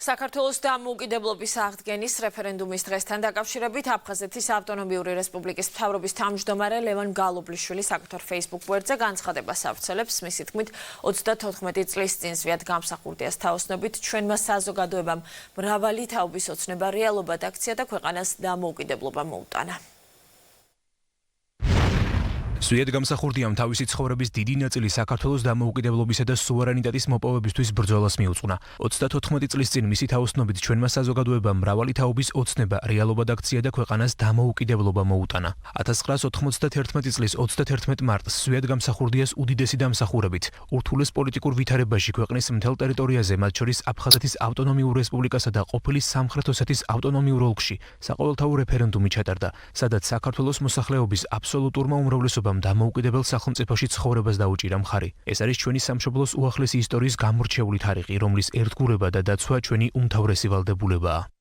საქართველოს დამოუკიდებლობის აღდგენის რეფერენდუმის დღესთან დაკავშირებით აფხაზეთის ავტონომიური რესპუბლიკის მთავრობის თავმჯდომარე ლევან გალობლიშვილი საკუთარ Facebook გვერდზე განცხადებას ავრცელებს. მისი თქმით, 34 წლის წინ ზვიად გამსახურდიას თაოსნობით ჩვენმა საზოგადოებამ მრავალი თაობის ოცნება რეალობად აქცია და ქვეყანას დამოუკიდებლობა მოუტანა. ზვიად გამსახურდიამ თავისი ცხოვრების დიდი ნაწილი საქართველოს დამოუკიდებლობისა და სუვერენიტეტის მოპოვებისთვის ბრძოლას მიუძღვნა. 34 წლის წინ მისი თაოსნობით ჩვენმა საზოგადოებამ მრავალი თაობის ოცნება რეალობად აქცია და ქვეყანას დამოუკიდებლობა მოუტანა. 1991 წლის 31 მარტს ზვიად გამსახურდიას უდიდესი დამსახურებით ურთულეს პოლიტიკურ ვითარებაში ქვეყნის მთელ ტერიტორიაზე, მათ შორის აფხაზეთის ავტონომიურ რესპუბლიკასა და ყოფილი სამხრეთ ოსეთის ავტონომიურ ოლქში საყოველთაო რეფერენდუმი ჩატარდა, სადაც საქართველოს მოსახლეობის აბსოლუტურმა უმრავლესობამ დამოუკიდებელ სახელმწიფოში ცხოვრებას დაუჭირა მხარი. ეს არის ჩვენი სამშობლოს უახლესი ისტორიის გამორჩეული თარიღი, რომლის ერთგულება და დაცვა ჩვენი უმთავრესი ვალდებულებაა.